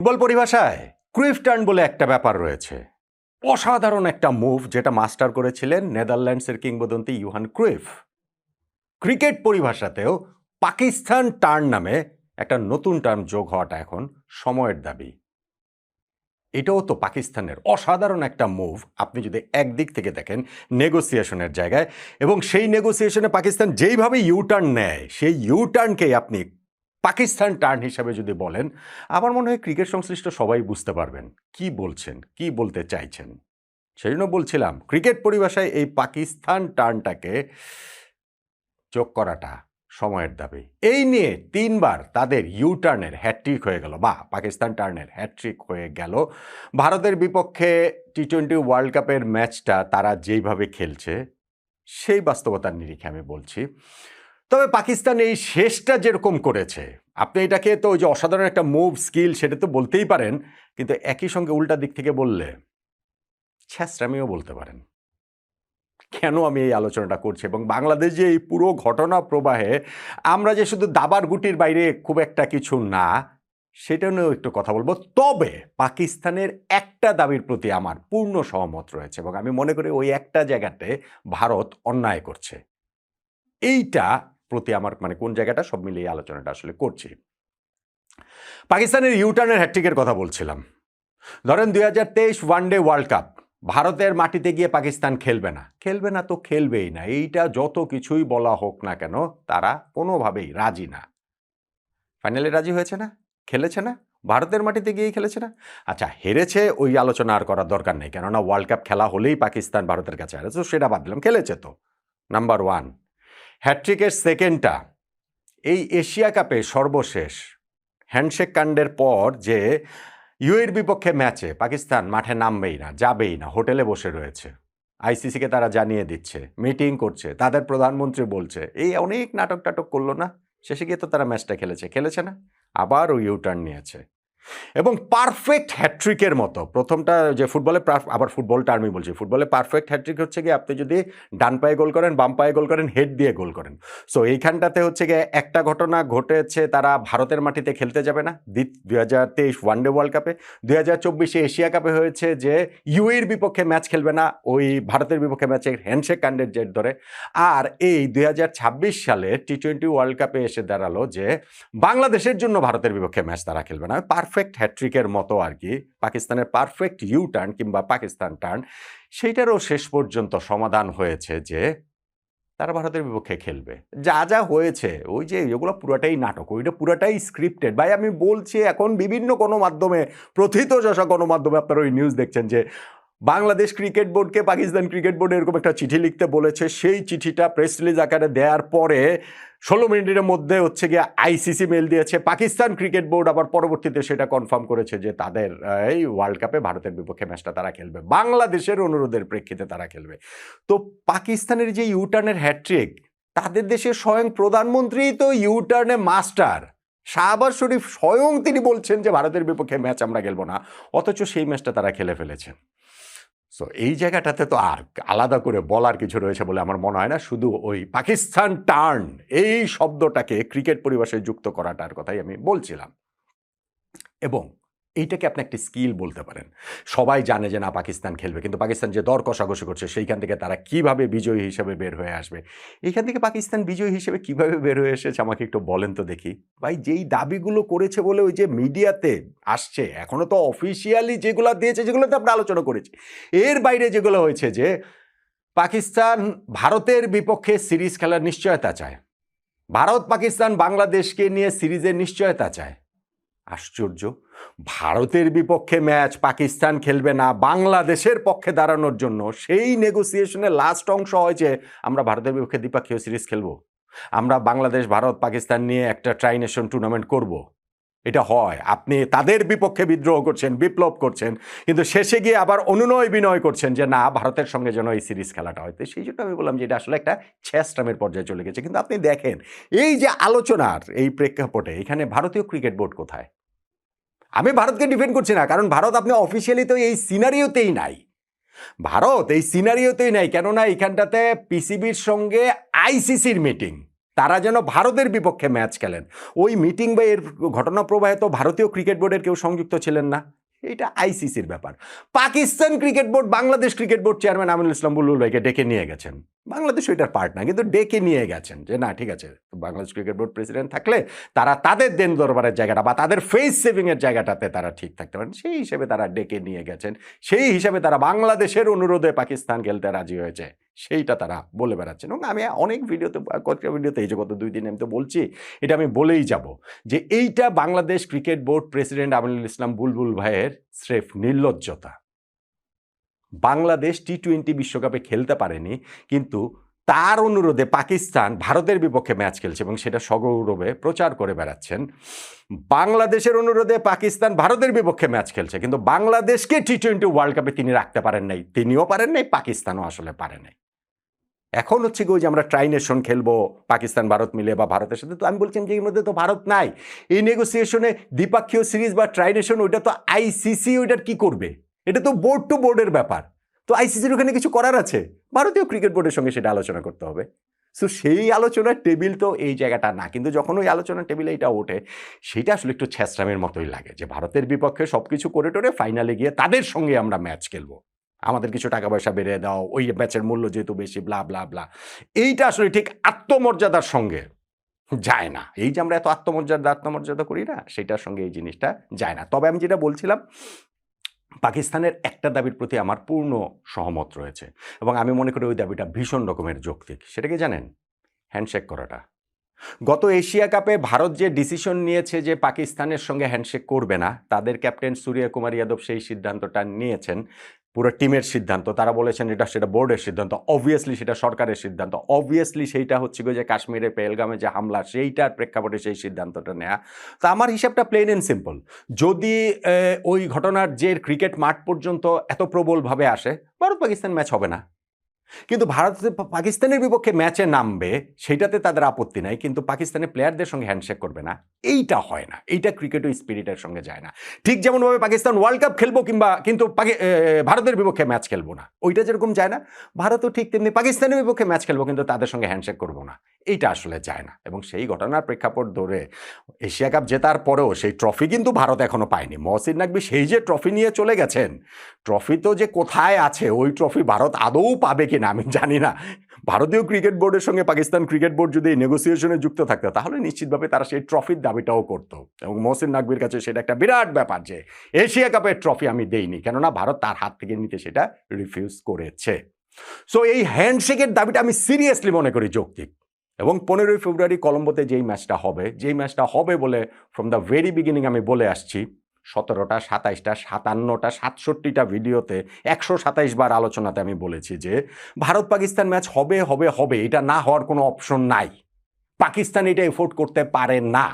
Football পরিভাষায় Cruyff turn বলে একটা ব্যাপার রয়েছে। অসাধারণ একটা মুভ যেটা মাস্টার করেছিলেন নেদারল্যান্ডসের কিংবদন্তি ইউহান ক্রুইফ। ক্রিকেট পরিভাষাতেও পাকিস্তান টার্ন নামে একটা নতুন টার্ম যোগ হওয়াটা এখন সময়ের দাবি। এটাও তো পাকিস্তানের অসাধারণ একটা মুভ আপনি যদি একদিক থেকে দেখেন নেগোসিয়েশনের জায়গায়, এবং সেই নেগোসিয়েশনে পাকিস্তান যেইভাবে ইউটার্ন নেয় সেই ইউটার্নকেই আপনি পাকিস্তান টার্ন হিসাবে যদি বলেন, আমার মনে হয় ক্রিকেট সংশ্লিষ্ট সবাই বুঝতে পারবেন কি বলছেন, কি বলতে চাইছেন। সেই জন্য বলছিলাম ক্রিকেট পরিভাষায় এই পাকিস্তান টার্নটাকে যোগ করাটা সময়ের দাবি। এই নিয়ে ৩ বার তাদের ইউটার্নের হ্যাটট্রিক হয়ে গেল, বা পাকিস্তান টার্নের হ্যাটট্রিক হয়ে গেল। ভারতের বিপক্ষে টি-20 ওয়ার্ল্ড কাপের ম্যাচটা তারা যেইভাবে খেলছে সেই বাস্তবতার নিরিখে আমি বলছি। তবে পাকিস্তান এই শেষটা যেরকম করেছে, আপনি এটাকে তো ওই যে অসাধারণ একটা মুভ স্কিল সেটা তো বলতেই পারেন, কিন্তু একই সঙ্গে উল্টা দিক থেকে বললে ছ্যাঁচড়ামিও বলতে পারেন। কেন আমি এই আলোচনাটা করছি এবং বাংলাদেশ যে এই পুরো ঘটনা প্রবাহে আমরা যে শুধু দাবার গুটির বাইরে খুব একটা কিছু না, সেটা নিয়েও একটু কথা বলবো। তবে পাকিস্তানের একটা দাবির প্রতি আমার পূর্ণ সহমত রয়েছে এবং আমি মনে করি ওই একটা জায়গাতে ভারত অন্যায় করছে। এইটা প্রতি আমার কোন জায়গাটা সব মিলিয়ে আলোচনাটা আসলে করছি। পাকিস্তানের ইউটার্নের হ্যাট্রিকের কথা বলছিলাম। ধরেন 2023 ওয়ানডে ওয়ার্ল্ড কাপ ভারতের মাটিতে গিয়ে পাকিস্তান খেলবে না, খেলবে না তো খেলবেই না, এইটা যত কিছুই বলা হোক না কেন তারা কোনোভাবেই রাজি না। ফাইনালে রাজি হয়েছে না, খেলেছে না, ভারতের মাটিতে গিয়েই খেলেছে না। আচ্ছা, হেরেছে ওই আলোচনা আর করার দরকার নেই, কেননা ওয়ার্ল্ড কাপ খেলা হলেই পাকিস্তান ভারতের কাছে হারে, তো সেটা বাদ দিলাম, খেলেছে তো। নাম্বার 1, হ্যাট্রিকের সেকেন্ডটা এই এশিয়া কাপে সর্বশেষ হ্যান্ডশেক কাণ্ডের পর যে ইউএর বিপক্ষে ম্যাচে পাকিস্তান মাঠে নামবেই না, যাবেই না, হোটেলে বসে রয়েছে, আইসিসিকে তারা জানিয়ে দিচ্ছে, মিটিং করছে, তাদের প্রধানমন্ত্রী বলছে, এই অনেক নাটক টাটক করলো না, শেষে গিয়ে তো তারা ম্যাচটা খেলেছে না, আবার ওই ইউটার্ন নিয়েছে এবং পারফেক্ট হ্যাট্রিকের মতো। প্রথমটা যে ফুটবলে, আবার ফুটবলটা আমি বলছি, ফুটবলে পারফেক্ট হ্যাট্রিক হচ্ছে গিয়ে আপনি যদি ডান পায়ে গোল করেন, বাম পায়ে গোল করেন, হেড দিয়ে গোল করেন। সো এইখানটাতে হচ্ছে গিয়ে একটা ঘটনা ঘটেছে, তারা ভারতের মাটিতে খেলতে যাবে না 2023 ওয়ানডে ওয়ার্ল্ড কাপে, 2024 এশিয়া কাপে হয়েছে যে ইউএর বিপক্ষে ম্যাচ খেলবে না ওই ভারতের বিপক্ষে ম্যাচের হ্যান্ডশেক কাণ্ডের জের ধরে। আর এই 2026 সালে টি-20 ওয়ার্ল্ড কাপে এসে দাঁড়ালো যে বাংলাদেশের জন্য ভারতের বিপক্ষে ম্যাচ তারা খেলবে না। পারফেক্ট হ্যাট্রিকের মতো আর কি পাকিস্তানের পারফেক্ট ইউ টার্ন কিংবা পাকিস্তান টার্ন, সেইটারও শেষ পর্যন্ত সমাধান হয়েছে যে তারা ভারতের বিপক্ষে খেলবে। যা যা হয়েছে ওই যে এগুলো পুরাটাই নাটক, ওইটা পুরাটাই স্ক্রিপ্টেড। ভাই আমি বলছি, এখন বিভিন্ন গণমাধ্যমে, প্রথিতযশা গণমাধ্যমে আপনারা ওই নিউজ দেখছেন যে বাংলাদেশ ক্রিকেট বোর্ডকে পাকিস্তান ক্রিকেট বোর্ড এরকম একটা চিঠি লিখতে বলেছে, সেই চিঠিটা প্রেস রিলিজ আকারে দেওয়ার পরে 16 মিনিটের মধ্যে হচ্ছে গিয়ে আইসিসি মেল দিয়েছে, পাকিস্তান ক্রিকেট বোর্ড আবার পরবর্তীতে সেটা কনফার্ম করেছে যে তাদের এই ওয়ার্ল্ড কাপে ভারতের বিপক্ষে ম্যাচটা তারা খেলবে, বাংলাদেশের অনুরোধের প্রেক্ষিতে তারা খেলবে। তো পাকিস্তানের যে ইউটার্নের হ্যাট্রিক, তাদের দেশের স্বয়ং প্রধানমন্ত্রী তো ইউটার্নে মাস্টার, শাহবাজ শরীফ স্বয়ং তিনি বলছেন যে ভারতের বিপক্ষে ম্যাচ আমরা খেলবো না, অথচ সেই ম্যাচটা তারা খেলে ফেলেছেন। সো এই জায়গাটাতে তো আর আলাদা করে বলার কিছু রয়েছে বলে আমার মনে হয় না। শুধু ওই পাকিস্তান টার্ন এই শব্দটাকে ক্রিকেট পরিভাষায় যুক্ত করাটার কথাই আমি বলছিলাম। এবং এইটাকে আপনি একটা স্কিল বলতে পারেন। সবাই জানে যে না পাকিস্তান খেলবে, কিন্তু পাকিস্তান যে দর কষাকষি করছে সেইখান থেকে তারা কিভাবে বিজয়ী হিসেবে বের হয়ে আসবে, এইখান থেকে পাকিস্তান বিজয়ী হিসেবে কিভাবে বের হয়ে এসেছে আমাকে একটু বলেন তো দেখি। ভাই যেই দাবিগুলো করেছে বলে ওই যে মিডিয়াতে আসছে, এখনো তো অফিসিয়ালি যেগুলো দিয়েছে যেগুলোতে আমরা আলোচনা করেছি, এর বাইরে যেগুলো হয়েছে যে পাকিস্তান ভারতের বিপক্ষে সিরিজ খেলার নিশ্চয়তা চায়, ভারত পাকিস্তান বাংলাদেশকে নিয়ে সিরিজের নিশ্চয়তা চায়। আশ্চর্য, ভারতের বিপক্ষে ম্যাচ পাকিস্তান খেলবে না বাংলাদেশের পক্ষে দাঁড়ানোর জন্য, সেই নেগোসিয়েশনের লাস্ট অংশ হয় যে আমরা ভারতের বিপক্ষে দ্বিপক্ষীয় সিরিজ খেলবো, আমরা বাংলাদেশ ভারত পাকিস্তান নিয়ে একটা ট্রাই নেশন টুর্নামেন্ট করব। এটা হয়, আপনি তাদের বিপক্ষে বিদ্রোহ করছেন, বিপ্লব করছেন, কিন্তু শেষে গিয়ে আবার অনুনয় বিনয় করছেন যে না ভারতের সঙ্গে যেন এই সিরিজ খেলাটা হয়। তো সেই জন্য আমি বললাম যে এটা আসলে একটা ছ্যাঁচড়ামের পর্যায়ে চলে গেছে। কিন্তু আপনি দেখেন এই যে আলোচনার এই প্রেক্ষাপটে এখানে ভারতীয় ক্রিকেট বোর্ড কোথায়? আমি ভারতকে ডিফেন্ড করছি না, কারণ ভারত আপনি অফিসিয়ালি তো এই সিনারিওতেই নাই, ভারত এই সিনারিওতেই নাই, কেননা এখানটাতে পিসিবির সঙ্গে আইসিসির মিটিং, তারা যেন ভারতের বিপক্ষে ম্যাচ খেলেন। ওই মিটিং বা এর ঘটনা প্রবাহে তো ভারতীয় ক্রিকেট বোর্ডের কেউ সংযুক্ত ছিলেন না, এটা আইসিসির ব্যাপার। Pakistan cricket board Bangladesh cricket board chairman Aminul Islam Bulbul ভাইকে ডেকে নিয়ে গেছেন। বাংলাদেশ ওইটার পার্ট না, কিন্তু ডেকে নিয়ে গেছেন যে না ঠিক আছে, বাংলাদেশ ক্রিকেট বোর্ড প্রেসিডেন্ট থাকলে তারা তাদের দেন দরবারের জায়গাটা বা তাদের ফেস সেভিংয়ের জায়গাটাতে তারা ঠিক থাকতে পারেন, সেই হিসেবে তারা ডেকে নিয়ে গেছেন। সেই হিসাবে তারা বাংলাদেশের অনুরোধে পাকিস্তান খেলতে রাজি হয়েছে, সেইটা তারা বলে বেড়াচ্ছেন। এবং আমি অনেক ভিডিওতে, কয়েকটা ভিডিওতে, এই যে গত 2 দিন আমি তো বলছি, এটা আমি বলেই যাব যে এইটা Bangladesh cricket board president Aminul Islam Bulbul ভাইয়ের স্রেফ নির্লজ্জতা। বাংলাদেশ টি-20 বিশ্বকাপে খেলতে পারেনি, কিন্তু তার অনুরোধে পাকিস্তান ভারতের বিপক্ষে ম্যাচ খেলছে এবং সেটা সগৌরবে প্রচার করে বেড়াচ্ছেন। বাংলাদেশের অনুরোধে পাকিস্তান ভারতের বিপক্ষে ম্যাচ খেলছে, কিন্তু বাংলাদেশকে টি-20 ওয়ার্ল্ড কাপে তিনি রাখতে পারেন নাই, তিনিও পারেন নাই, পাকিস্তানও আসলে পারে নাই। এখন হচ্ছে কি, ওই যে আমরা ট্রাইনেশন খেলবো পাকিস্তান ভারত মিলে বা ভারতের সাথে, তো আমি বলছিলাম যে এর মধ্যে তো ভারত নাই। এই নেগোসিয়েশনে দ্বিপাক্ষীয় সিরিজ বা ট্রাইনেশন, ওইটা তো আইসিসি ওইটার কি করবে, এটা তো বোর্ড টু বোর্ডের ব্যাপার। তো আইসিসির ওখানে কিছু করার আছে, ভারতীয় ক্রিকেট বোর্ডের সঙ্গে সেটা আলোচনা করতে হবে। সো সেই আলোচনার টেবিল তো এই জায়গাটা না। কিন্তু যখন ওই আলোচনার টেবিলে এটা ওঠে, সেটা আসলে একটু ছ্যাঁচড়ামের মতোই লাগে যে ভারতের বিপক্ষে সব কিছু করে টোরে ফাইনালে গিয়ে তাদের সঙ্গে আমরা ম্যাচ খেলবো, আমাদের কিছু টাকা পয়সা বেড়ে দাও, ওই ম্যাচের মূল্য যেহেতু বেশি, ব্লা ব্লা ব্লা। এইটা আসলে ঠিক আত্মমর্যাদার সঙ্গে যায় না। এই যে আমরা এত আত্মমর্যাদা করি না, সেটার সঙ্গে এই জিনিসটা যায় না। তবে আমি যেটা বলছিলাম, পাকিস্তানের একটা দাবির প্রতি আমার পূর্ণ সহমত রয়েছে এবং আমি মনে করি ওই দাবিটা ভীষণ রকমের যৌক্তিক। সেটা কি জানেন? হ্যান্ডশেক করাটা। গত এশিয়া কাপে ভারত যে ডিসিশন নিয়েছে যে পাকিস্তানের সঙ্গে হ্যান্ডশেক করবে না, তাদের ক্যাপ্টেন সূর্য কুমার যাদব সেই সিদ্ধান্তটা নিয়েছেন, পুরো টিমের সিদ্ধান্ত। তারা বলেছেন সেটা বোর্ডের সিদ্ধান্ত, অবভিয়াসলি সেটা সরকারের সিদ্ধান্ত, অবভিয়াসলি সেইটা হচ্ছে যে কাশ্মীরের পেহেলগামে যে হামলা, সেইটার প্রেক্ষাপটে সেই সিদ্ধান্তটা নেওয়া। তো আমার হিসাবটা প্লেন অ্যান্ড সিম্পল। যদি ওই ঘটনার যে ক্রিকেট মাঠ পর্যন্ত এত প্রবলভাবে আসে, ভারত পাকিস্তান ম্যাচ হবে না। কিন্তু ভারত পাকিস্তানের বিপক্ষে ম্যাচে নামবে, সেটাতে তাদের আপত্তি নাই, কিন্তু পাকিস্তানের প্লেয়ারদের সঙ্গে হ্যান্ডশেক করবে না, এইটা হয় না। এইটা ক্রিকেট ও স্পিরিটের সঙ্গে যায় না। ঠিক যেমনভাবে পাকিস্তান ওয়ার্ল্ড কাপ খেলবো কিন্তু ভারতের বিপক্ষে ম্যাচ খেলবো না, ওইটা যেরকম যায় না, ভারতও ঠিক তেমনি পাকিস্তানের বিপক্ষে ম্যাচ খেলবো কিন্তু তাদের সঙ্গে হ্যান্ডশেক করবো না, এইটা আসলে যায় না। এবং সেই ঘটনার প্রেক্ষাপট ধরে এশিয়া কাপ জেতার পরেও সেই ট্রফি কিন্তু ভারত এখনো পায়নি। মহসিন নাকভি সেই যে ট্রফি নিয়ে চলে গেছেন, ট্রফি তো যে কোথায় আছে, ওই ট্রফি ভারত আদৌ পাবে কিনা আমি জানি না। ভারতীয় ক্রিকেট বোর্ডের সঙ্গে পাকিস্তান ক্রিকেট বোর্ড যদি নেগোসিয়েশনে যুক্ত থাকতো, তাহলে নিশ্চিতভাবে তারা সেই ট্রফির দাবিটাও করতো। এবং মহসিন নাকভির কাছে সেটা একটা বিরাট ব্যাপার যে এশিয়া কাপের ট্রফি আমি দেইনি, কেননা ভারত তার হাত থেকে নিতে সেটা রিফিউজ করেছে। সো এই হ্যান্ডশেকের দাবিটা আমি সিরিয়াসলি মনে করি যৌক্তিক। এবং 15ই ফেব্রুয়ারি কলম্বোতে যেই ম্যাচটা হবে বলে ফ্রম দ্য ভেরি বিগিনিং আমি বলে আসছি, 17টা, 27টা, 57টা, 67টা ভিডিওতে 127 বার আলোচনাতে আমি বলেছি যে ভারত পাকিস্তান ম্যাচ হবে, এটা না হওয়ার কোনো অপশন নাই। পাকিস্তান এটা এফোর্ড করতে পারে না।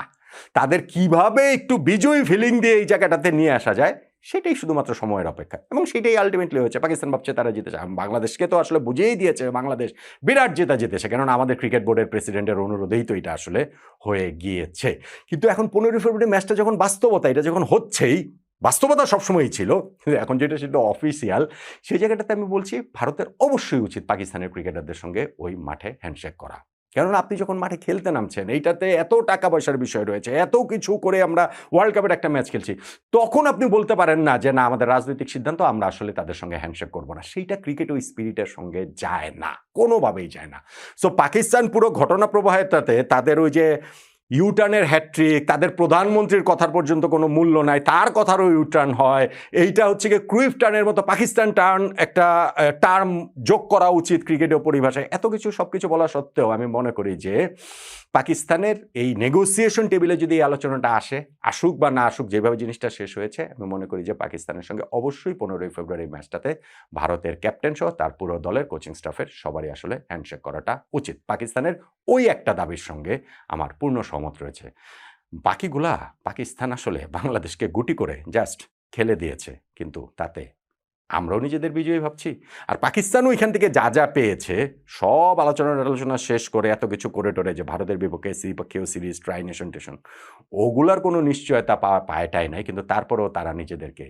তাদের কিভাবে একটু বিজয়ী ফিলিং দিয়ে এই জায়গাটাতে নিয়ে আসা যায়, সেটাই শুধুমাত্র সময়ের অপেক্ষা। এবং সেটাই আলটিমেটলি হয়েছে। পাকিস্তান ভাবছে তারা জিতেছে, বাংলাদেশকে তো আসলে বুঝিয়েই দিয়েছে বাংলাদেশ বিরাট জিতেছে, কেননা আমাদের ক্রিকেট বোর্ডের প্রেসিডেন্টের অনুরোধেই তো এটা আসলে হয়ে গিয়েছে। কিন্তু এখন 15ই ফেব্রুয়ারি ম্যাচটা যখন বাস্তবতা, এটা যখন হচ্ছেই, বাস্তবতা সবসময়ই ছিল, কিন্তু এখন যেটা সেটা অফিসিয়াল, সেই জায়গাটাতে আমি বলছি ভারতের অবশ্যই উচিত পাকিস্তানের ক্রিকেটারদের সঙ্গে ওই মাঠে হ্যান্ডশেক করা। কেননা আপনি যখন মাঠে খেলতে নামছেন, এইটাতে এত টাকা পয়সার বিষয় রয়েছে, এত কিছু করে আমরা ওয়ার্ল্ড কাপের একটা ম্যাচ খেলছি, তখন আপনি বলতে পারেন না যে না, আমাদের রাজনৈতিক সিদ্ধান্ত, আমরা আসলে তাদের সঙ্গে হ্যান্ডশেক করবো না। সেইটা ক্রিকেট ও স্পিরিটের সঙ্গে যায় না, কোনোভাবেই যায় না। সো পাকিস্তান পুরো ঘটনা প্রবাহটাতে তাদের ওই যে ইউটার্নের হ্যাট্রিক, তাদের প্রধানমন্ত্রীর কথার পর্যন্ত কোনো মূল্য নাই, তার কথারও ইউটার্ন হয়, এইটা হচ্ছে গিয়ে ক্রুইফ টার্নের মতো পাকিস্তান টার্ন একটা টার্ম যোগ করা উচিত ক্রিকেটের পরিভাষায়। এত কিছু সব কিছু বলা সত্ত্বেও আমি মনে করি যে পাকিস্তানের এই নেগোসিয়েশন টেবিলে যদি এই আলোচনাটা আসুক বা না আসুক, যেভাবে জিনিসটা শেষ হয়েছে, আমি মনে করি যে পাকিস্তানের সঙ্গে অবশ্যই 15ই ফেব্রুয়ারি ম্যাচটাতে ভারতের ক্যাপ্টেন সহ তার পুরো দলের কোচিং স্টাফের সবারই আসলে হ্যান্ডশেক করাটা উচিত। পাকিস্তানের ওই একটা দাবির সঙ্গে আমার পূর্ণ সহমত রয়েছে। বাকিগুলা পাকিস্তান আসলে বাংলাদেশকে গুটি করে জাস্ট খেলে দিয়েছে, কিন্তু তাতে আমরাও নিজেদের বিজয়ী ভাবছি। আর পাকিস্তানও এখান থেকে যা পেয়েছে, সব আলোচনা শেষ করে এত কিছু করে টোরে যে ভারতের বিপক্ষে দ্বিপক্ষীয় সিরিজ, ট্রাইনেশন, ওগুলার কোনো নিশ্চয়তা পায়টাই নাই, কিন্তু তারপরেও তারা নিজেদেরকে